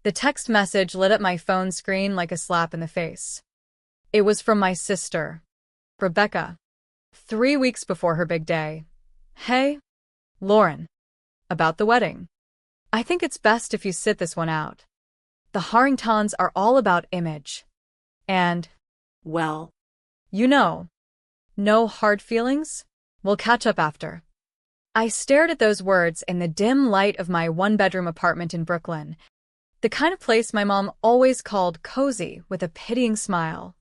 The text message lit up my phone screen like a slap in the face. It was from my sister, Rebecca, 3 weeks before her big day. Hey, Lauren. About the wedding. I think it's best if you sit this one out. The Harringtons are all about image. And, Well, you know, no hard feelings? We'll catch up after. I stared at those words in the dim light of my one-bedroom apartment in Brooklyn, the kind of place my mom always called cozy with a pitying smile.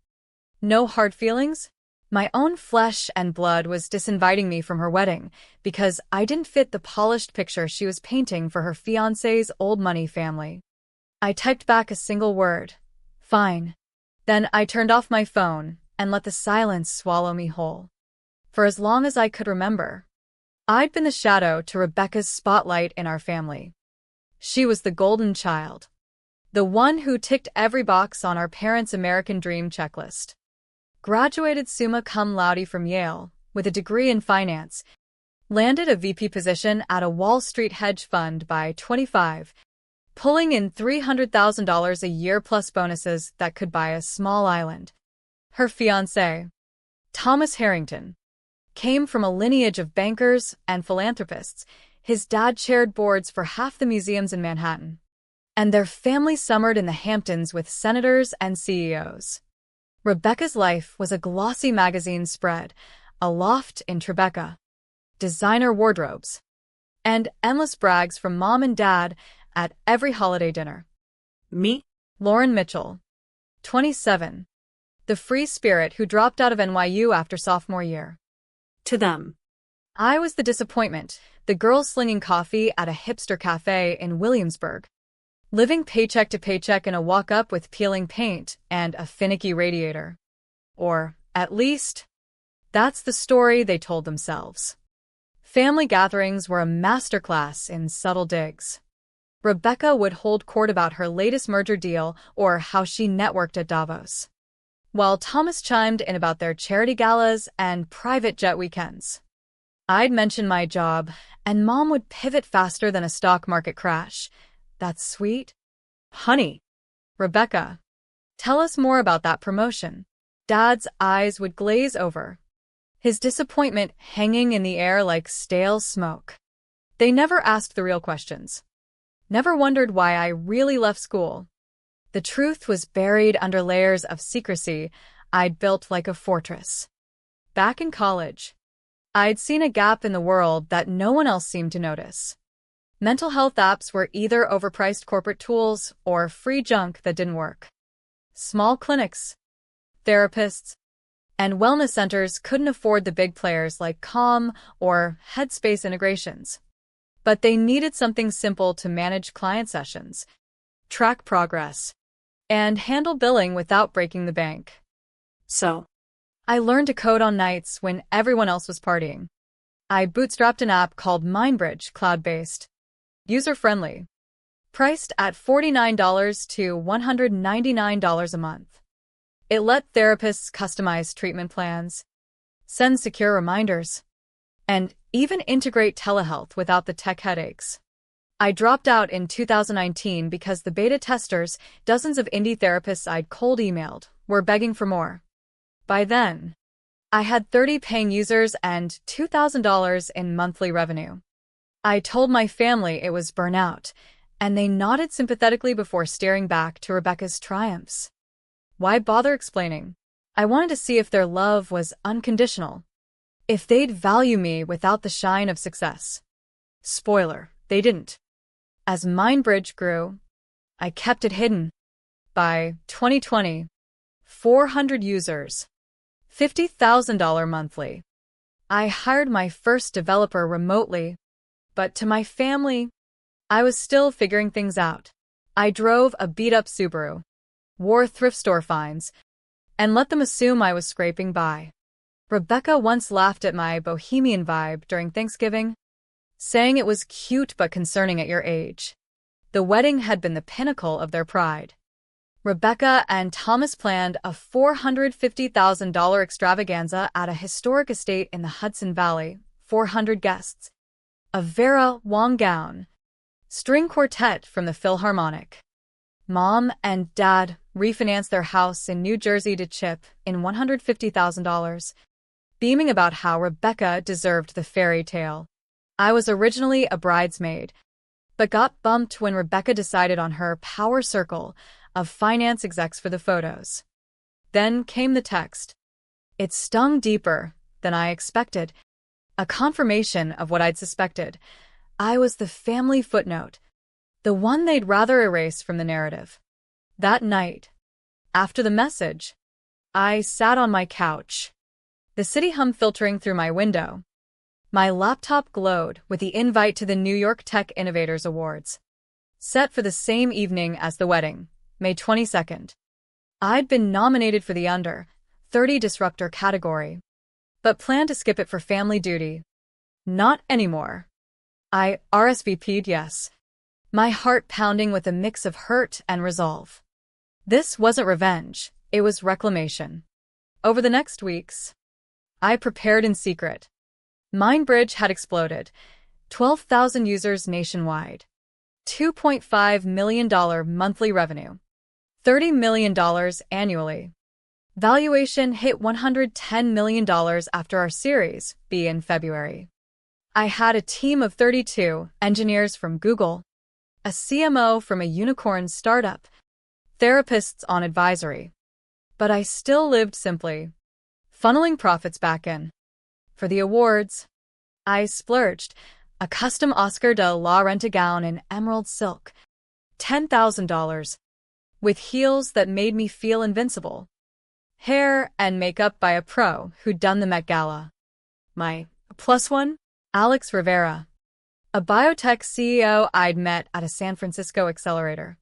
No hard feelings? My own flesh and blood was disinviting me from her wedding because I didn't fit the polished picture she was painting for her fiancé's old money family. I typed back a single word. Fine. Then I turned off my phone and let the silence swallow me whole. For as long as I could remember, I'd been the shadow to Rebecca's spotlight in our family. She was the golden child, the one who ticked every box on our parents' American dream checklist. Graduated summa cum laude from Yale with a degree in finance, landed a VP position at a Wall Street hedge fund by 25, pulling in $300,000 a year plus bonuses that could buy a small island. Her fiancé, Thomas Harrington, came from a lineage of bankers and philanthropists. His dad chaired boards for half the museums in Manhattan, and their family summered in the Hamptons with senators and CEOs. Rebecca's life was a glossy magazine spread, a loft in Tribeca, designer wardrobes, and endless brags from mom and dad at every holiday dinner. me? Lauren Mitchell, 27, the free spirit who dropped out of NYU after sophomore year. To them. I was the disappointment, the girl slinging coffee at a hipster cafe in Williamsburg, living paycheck to paycheck in a walk-up with peeling paint and a finicky radiator. Or, at least, that's the story they told themselves. Family gatherings were a masterclass in subtle digs. Rebecca would hold court about her latest merger deal or how she networked at Davos, while Thomas chimed in about their charity galas and private jet weekends. I'd mention my job, and Mom would pivot faster than a stock market crash. That's sweet. Honey. Rebecca, tell us more about that promotion. Dad's eyes would glaze over, his disappointment hanging in the air like stale smoke. They never asked the real questions. Never wondered why I really left school. The truth was buried under layers of secrecy I'd built like a fortress. Back in college, I'd seen a gap in the world that no one else seemed to notice. Mental health apps were either overpriced corporate tools or free junk that didn't work. Small clinics, therapists, and wellness centers couldn't afford the big players like Calm or Headspace integrations. But they needed something simple to manage client sessions, track progress, and handle billing without breaking the bank. So, I learned to code on nights when everyone else was partying. I bootstrapped an app called MindBridge, cloud-based, user-friendly, priced at $49 to $199 a month. It let therapists customize treatment plans, send secure reminders, and even integrate telehealth without the tech headaches. I dropped out in 2019 because the beta testers, dozens of indie therapists I'd cold emailed, were begging for more. By then, I had 30 paying users and $2,000 in monthly revenue. I told my family it was burnout, and they nodded sympathetically before staring back to Rebecca's triumphs. Why bother explaining? I wanted to see if their love was unconditional, if they'd value me without the shine of success. Spoiler, they didn't. As MindBridge grew, I kept it hidden. By 2020, 400 users, $50,000 monthly. I hired my first developer remotely, but to my family, I was still figuring things out. I drove a beat-up Subaru, wore thrift store finds, and let them assume I was scraping by. Rebecca once laughed at my bohemian vibe during Thanksgiving, saying it was cute but concerning at your age. The wedding had been the pinnacle of their pride. Rebecca and Thomas planned a $450,000 extravaganza at a historic estate in the Hudson Valley, 400 guests, a Vera Wang gown, string quartet from the Philharmonic, Mom and Dad refinanced their house in New Jersey to chip in $150,000, beaming about how Rebecca deserved the fairy tale. I was originally a bridesmaid, but got bumped when Rebecca decided on her power circle of finance execs for the photos. Then came the text. It stung deeper than I expected, a confirmation of what I'd suspected. I was the family footnote, the one they'd rather erase from the narrative. That night, after the message, I sat on my couch, the city hum filtering through my window. My laptop glowed with the invite to the New York Tech Innovators Awards, set for the same evening as the wedding, May 22nd. I'd been nominated for the Under 30 Disruptor category, but planned to skip it for family duty. Not anymore. I RSVP'd yes, my heart pounding with a mix of hurt and resolve. This wasn't revenge, it was reclamation. Over the next weeks, I prepared in secret. MindBridge had exploded. 12,000 users nationwide. $2.5 million monthly revenue. $30 million annually. Valuation hit $110 million after our Series B in February. I had a team of 32 engineers from Google, a CMO from a unicorn startup, therapists on advisory. But I still lived simply, funneling profits back in. For the awards, I splurged, a custom Oscar de la Renta gown in emerald silk, $10,000, with heels that made me feel invincible. Hair and makeup by a pro who'd done the Met Gala. My plus one, Alex Rivera, a biotech CEO I'd met at a San Francisco accelerator.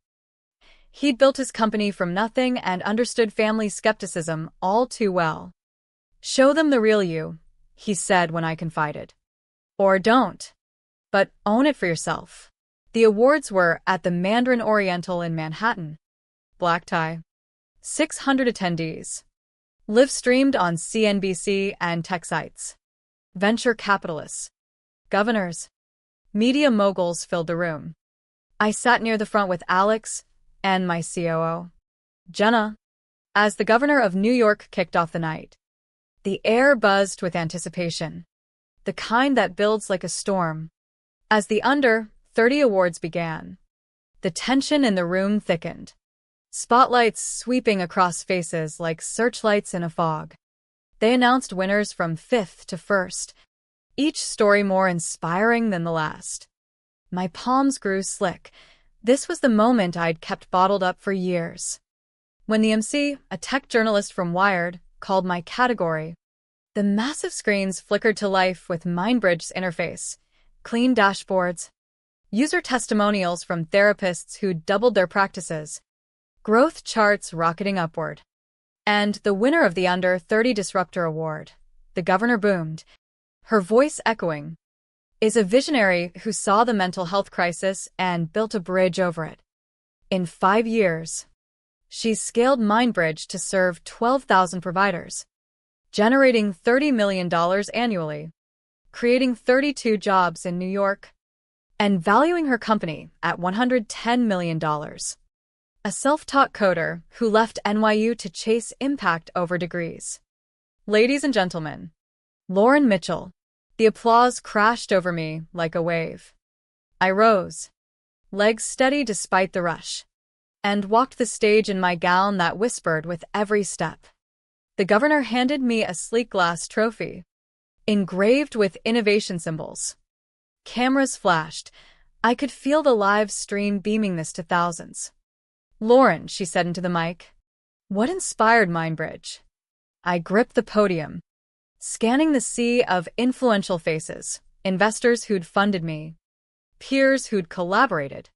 He'd built his company from nothing and understood family skepticism all too well. Show them the real you, he said when I confided. Or don't. But own it for yourself. The awards were at the Mandarin Oriental in Manhattan. Black tie. 600 attendees. Live streamed on CNBC and tech sites. Venture capitalists. Governors. Media moguls filled the room. I sat near the front with Alex and my COO, Jenna, as the governor of New York kicked off the night. The air buzzed with anticipation, the kind that builds like a storm. As the Under 30 awards began, the tension in the room thickened, spotlights sweeping across faces like searchlights in a fog. They announced winners from 5th to 1st, each story more inspiring than the last. My palms grew slick. This was the moment I'd kept bottled up for years. When the MC, a tech journalist from Wired, called my category, the massive screens flickered to life with MindBridge's interface, clean dashboards, user testimonials from therapists who'd doubled their practices, growth charts rocketing upward. And the winner of the Under 30 Disruptor Award, the governor boomed, her voice echoing, is a visionary who saw the mental health crisis and built a bridge over it. In 5 years, she's scaled MindBridge to serve 12,000 providers, generating $30 million annually, creating 32 jobs in New York, and valuing her company at $110 million. A self-taught coder who left NYU to chase impact over degrees. Ladies and gentlemen, Lauren Mitchell. The applause crashed over me like a wave. I rose, legs steady despite the rush, and walked the stage in my gown that whispered with every step. The governor handed me a sleek glass trophy, engraved with innovation symbols. Cameras flashed. I could feel the live stream beaming this to thousands. Lauren, she said into the mic, what inspired MindBridge? I gripped the podium, scanning the sea of influential faces, investors who'd funded me, peers who'd collaborated,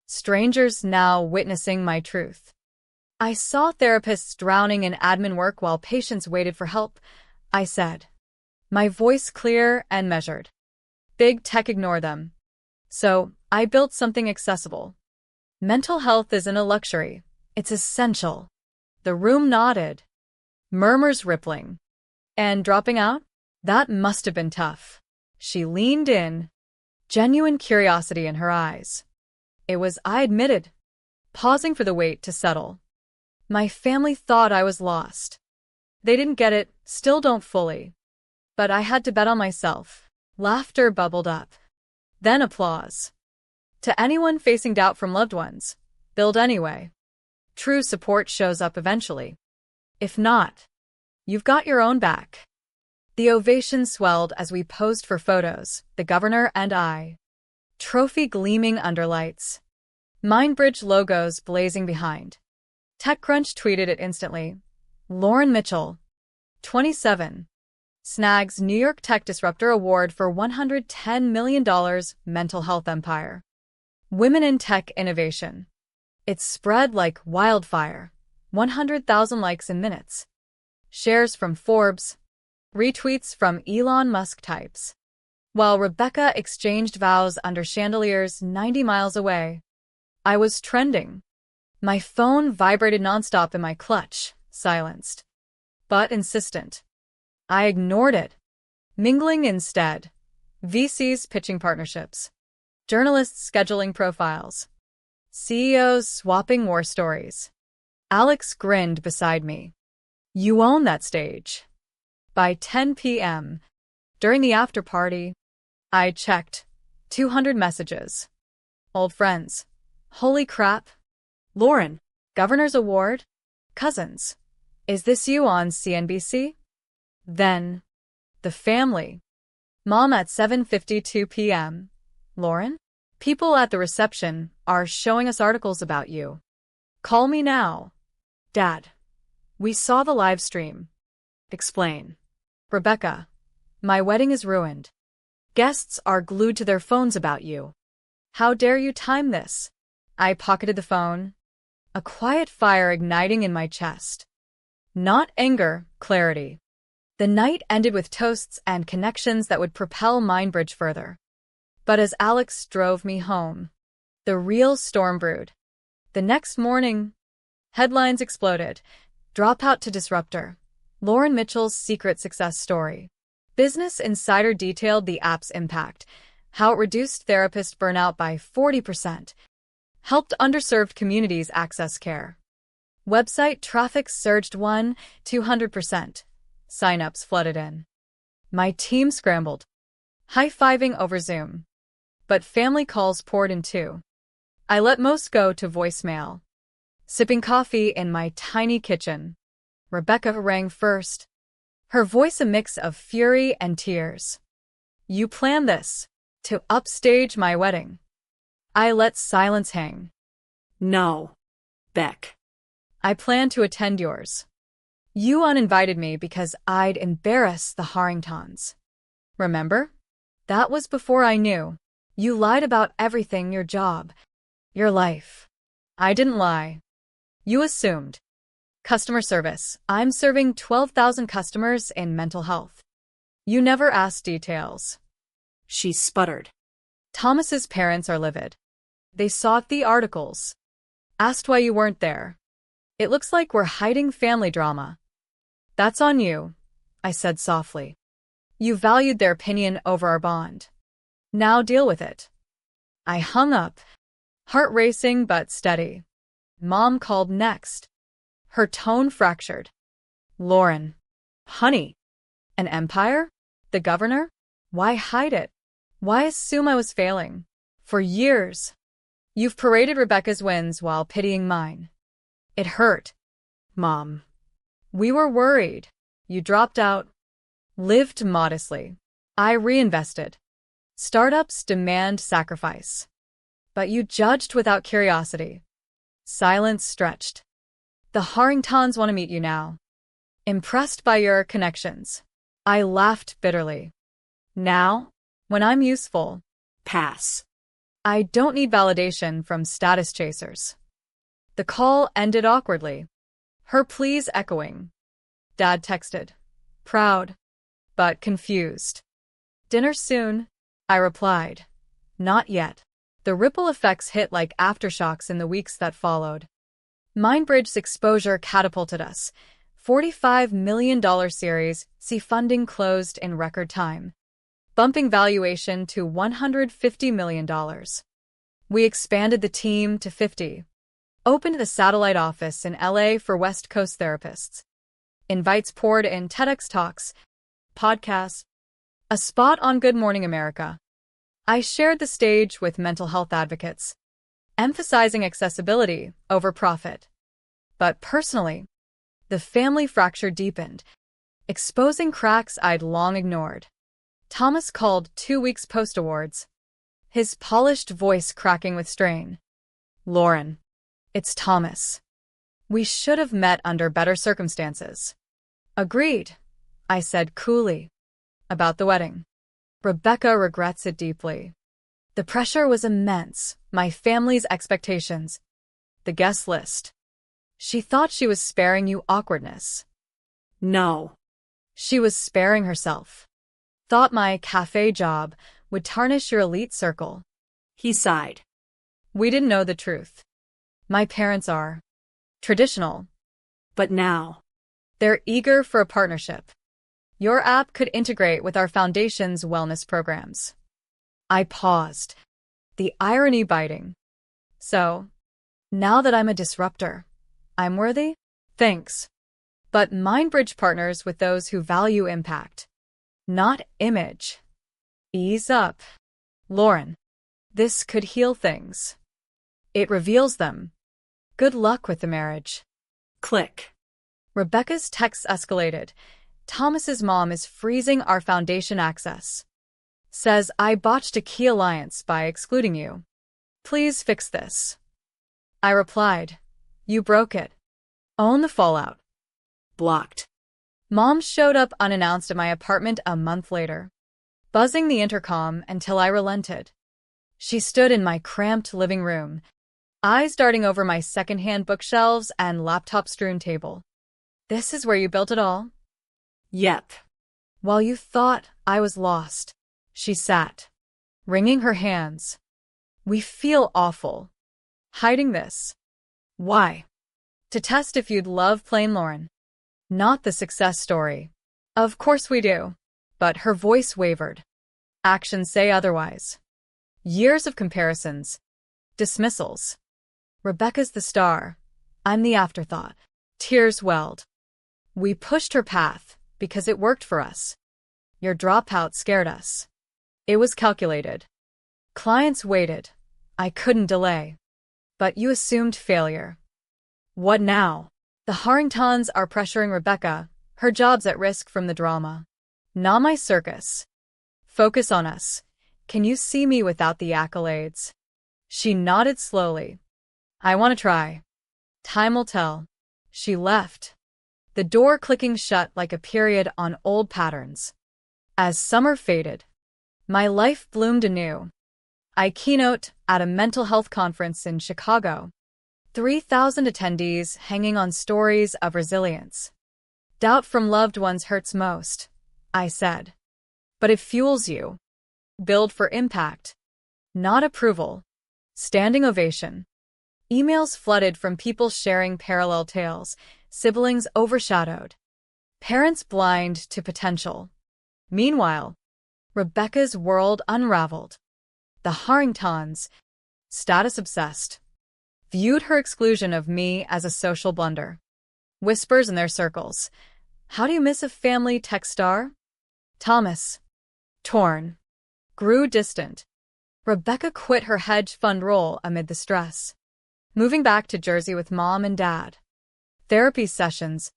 strangers now witnessing my truth. I saw therapists drowning in admin work while patients waited for help, I said, my voice clear and measured. Big tech ignore them. So, I built something accessible. Mental health isn't a luxury, it's essential. The room nodded, murmurs rippling. And dropping out? That must have been tough. She leaned in, genuine curiosity in her eyes. It was, I admitted, pausing for the weight to settle. My family thought I was lost. They didn't get it, still don't fully. But I had to bet on myself. Laughter bubbled up. Then applause. To anyone facing doubt from loved ones, build anyway. True support shows up eventually. If not, you've got your own back. The ovation swelled as we posed for photos, the governor and I. Trophy gleaming under lights. Mindbridge logos blazing behind. TechCrunch tweeted it instantly. Lauren Mitchell, 27, snags New York Tech Disruptor Award for $110 million mental health empire. Women in tech innovation. It spread like wildfire. 100,000 likes in minutes. Shares from Forbes. Retweets from Elon Musk types. While Rebecca exchanged vows under chandeliers 90 miles away, I was trending. My phone vibrated nonstop in my clutch, silenced. But insistent. I ignored it. Mingling instead. VCs pitching partnerships. Journalists scheduling profiles. CEOs swapping war stories. Alex grinned beside me. You own that stage. By 10 p.m., during the after party, I checked 200 messages. Old friends. Holy crap. Lauren. Governor's Award? Cousins. Is this you on CNBC? Then, the family. Mom at 7:52 p.m. Lauren? People at the reception are showing us articles about you. Call me now. Dad. We saw the live stream. Explain. Rebecca. My wedding is ruined. Guests are glued to their phones about you. How dare you time this? I pocketed the phone. A quiet fire igniting in my chest. Not anger, clarity. The night ended with toasts and connections that would propel Mindbridge further. But as Alex drove me home, the real storm brewed. The next morning, headlines exploded. Dropout to disruptor. Lauren Mitchell's secret success story. Business Insider detailed the app's impact, how it reduced therapist burnout by 40%, helped underserved communities access care. Website traffic surged 200%. Signups flooded in. My team scrambled, high-fiving over Zoom. But family calls poured in too. I let most go to voicemail. Sipping coffee in my tiny kitchen. Rebecca rang first. Her voice a mix of fury and tears. You planned this, to upstage my wedding. I let silence hang. No. Beck. I planned to attend yours. You uninvited me because I'd embarrass the Harringtons. Remember? That was before I knew. You lied about everything, your job, your life. I didn't lie. You assumed. Customer service. I'm serving 12,000 customers in mental health. You never asked details. She sputtered. Thomas's parents are livid. They sought the articles. Asked why you weren't there. It looks like we're hiding family drama. That's on you, I said softly. You valued their opinion over our bond. Now deal with it. I hung up, heart racing but steady. Mom called next. Her tone fractured. Lauren. Honey. An empire? The governor? Why hide it? Why assume I was failing? For years. You've paraded Rebecca's wins while pitying mine. It hurt. Mom. We were worried. You dropped out. Lived modestly. I reinvested. Startups demand sacrifice. But you judged without curiosity. Silence stretched. The Harringtons want to meet you now. Impressed by your connections. I laughed bitterly. Now, when I'm useful. Pass. I don't need validation from status chasers. The call ended awkwardly. Her pleas echoing. Dad texted. Proud, but confused. Dinner soon, I replied. Not yet. The ripple effects hit like aftershocks in the weeks that followed. Mindbridge's exposure catapulted us. $45 million series C funding closed in record time, bumping valuation to $150 million. We expanded the team to 50. Opened the satellite office in LA for West Coast therapists. Invites poured in TEDx talks, podcasts, a spot on Good Morning America. I shared the stage with mental health advocates, emphasizing accessibility over profit. But personally, the family fracture deepened, exposing cracks I'd long ignored. Thomas called 2 weeks post-awards, his polished voice cracking with strain. "Lauren, it's Thomas. We should have met under better circumstances." "Agreed," I said coolly. "About the wedding. Rebecca regrets it deeply. The pressure was immense, my family's expectations, the guest list. She thought she was sparing you awkwardness." No. She was sparing herself. Thought my cafe job would tarnish your elite circle. He sighed. We didn't know the truth. My parents are traditional. But now, They're eager for a partnership. Your app could integrate with our foundation's wellness programs. I paused, the irony biting. So, now that I'm a disruptor, I'm worthy? Thanks. But MindBridge partners with those who value impact, not image. Ease up. Lauren, this could heal things. It reveals them. Good luck with the marriage. click. Rebecca's texts escalated. Thomas's mom is freezing our foundation access. Says I botched a key alliance by excluding you. Please fix this. I replied, you broke it. Own the fallout. Blocked. Mom showed up unannounced at my apartment a month later, buzzing the intercom until I relented. She stood in my cramped living room, eyes darting over my secondhand bookshelves and laptop-strewn table. This is where you built it all? Yep. While you thought I was lost, she sat, wringing her hands. We feel awful. Hiding this. Why? To test if you'd love plain Lauren. Not the success story. Of course we do. But her voice wavered. Actions say otherwise. Years of comparisons. Dismissals. Rebecca's the star. I'm the afterthought. Tears welled. We pushed her path because it worked for us. Your dropout scared us. It was calculated. Clients waited. I couldn't delay. But you assumed failure. What now? The Harringtons are pressuring Rebecca. Her job's at risk from the drama. Not my circus. Focus on us. Can you see me without the accolades? She nodded slowly. I want to try. Time will tell. She left, the door clicking shut like a period on old patterns. As summer faded, my life bloomed anew. I keynote at a mental health conference in Chicago. 3,000 attendees hanging on stories of resilience. Doubt from loved ones hurts most, I said. But it fuels you. Build for impact, not approval. Standing ovation. Emails flooded from people sharing parallel tales, siblings overshadowed, parents blind to potential. Meanwhile, Rebecca's world unraveled. The Harringtons, status-obsessed, viewed her exclusion of me as a social blunder. Whispers in their circles. How do you miss a family tech star? Thomas, torn, grew distant. Rebecca quit her hedge fund role amid the stress, moving back to Jersey with mom and dad. Therapy sessions.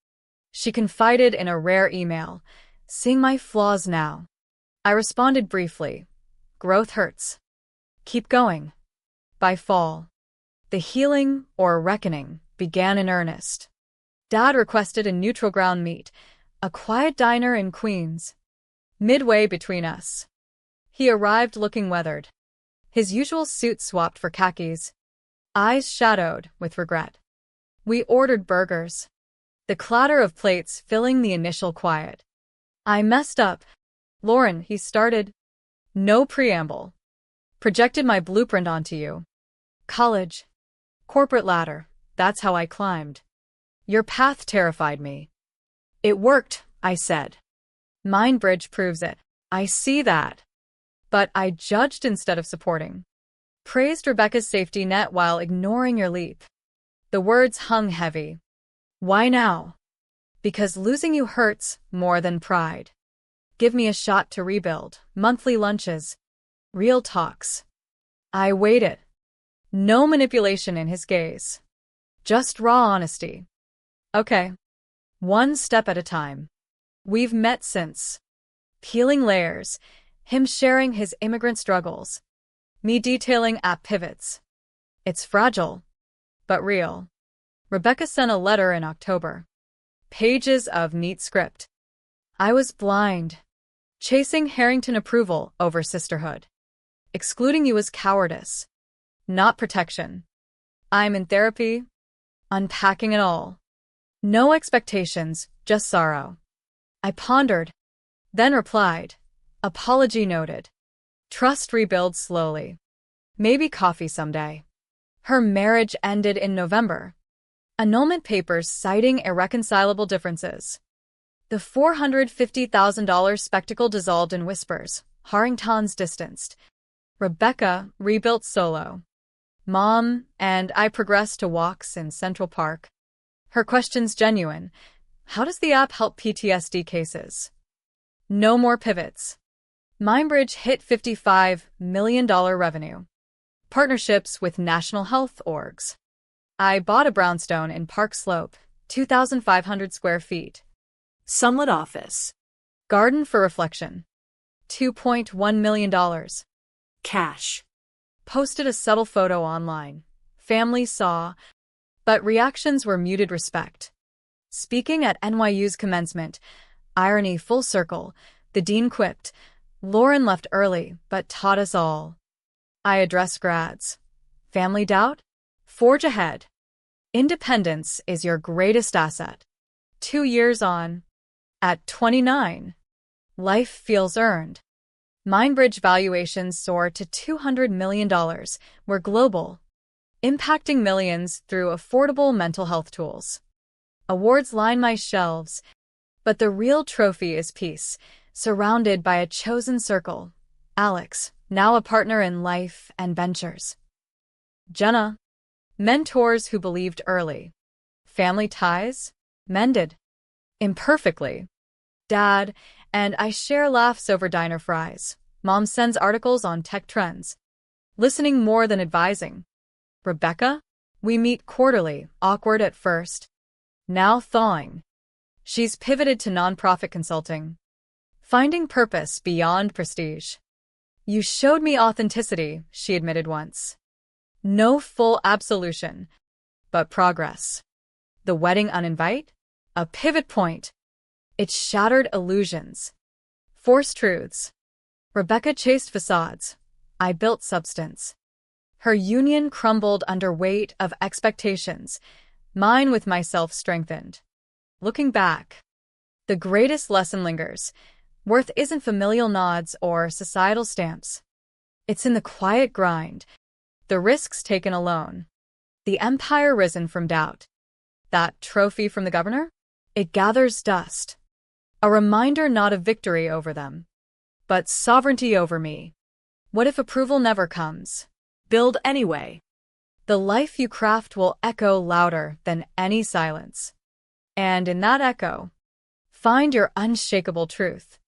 She confided in a rare email, seeing my flaws now. I responded briefly. Growth hurts. Keep going. By fall, the healing, or reckoning, began in earnest. Dad requested a neutral ground meet, a quiet diner in Queens. Midway between us, he arrived looking weathered. His usual suit swapped for khakis, eyes shadowed with regret. We ordered burgers, the clatter of plates filling the initial quiet. I messed up. Lauren, he started. No preamble. Projected my blueprint onto you. College. Corporate ladder. That's how I climbed. Your path terrified me. It worked, I said. MindBridge proves it. I see that. But I judged instead of supporting. Praised Rebecca's safety net while ignoring your leap. The words hung heavy. Why now? Because losing you hurts more than pride. Give me a shot to rebuild. Monthly lunches. Real talks. I waited. No manipulation in his gaze. Just raw honesty. Okay. One step at a time. We've met since. Peeling layers. Him sharing his immigrant struggles. Me detailing app pivots. It's fragile, but real. Rebecca sent a letter in October. Pages of neat script. I was blind. Chasing Harrington approval over sisterhood. Excluding you was cowardice, not protection. I'm in therapy, unpacking it all. No expectations, just sorrow. I pondered, then replied. Apology noted. Trust rebuilds slowly. Maybe coffee someday. Her marriage ended in November. Annulment papers citing irreconcilable differences. The $450,000 spectacle dissolved in whispers. Harringtons distanced. Rebecca rebuilt solo. Mom and I progressed to walks in Central Park. Her questions genuine. How does the app help PTSD cases? No more pivots. Mindbridge hit $55 million revenue. Partnerships with national health orgs. I bought a brownstone in Park Slope, 2,500 square feet. Sunlit office. Garden for reflection. $2.1 million. Cash. Posted a subtle photo online. Family saw, but reactions were muted respect. Speaking at NYU's commencement, irony full circle, the dean quipped, Lauren left early, but taught us all. I address grads. Family doubt? Forge ahead. Independence is your greatest asset. 2 years on. At 29. Life feels earned. Mindbridge valuations soar to $200 million. We're global, impacting millions through affordable mental health tools. Awards line my shelves, but the real trophy is peace, surrounded by a chosen circle. Alex, now a partner in life and ventures. Jenna, mentors who believed early. Family ties? Mended. Imperfectly. Dad and I share laughs over diner fries. Mom sends articles on tech trends. Listening more than advising. Rebecca? We meet quarterly, awkward at first. Now thawing. She's pivoted to nonprofit consulting. Finding purpose beyond prestige. You showed me authenticity, she admitted once. No full absolution, but progress. The wedding uninvite? A pivot point. It shattered illusions. Forced truths. Rebecca chased facades. I built substance. Her union crumbled under weight of expectations. Mine with myself strengthened. Looking back, the greatest lesson lingers. Worth isn't familial nods or societal stamps. It's in the quiet grind, the risks taken alone, the empire risen from doubt. That trophy from the governor? It gathers dust. A reminder not of victory over them, but sovereignty over me. What if approval never comes? Build anyway. The life you craft will echo louder than any silence. And in that echo, find your unshakable truth.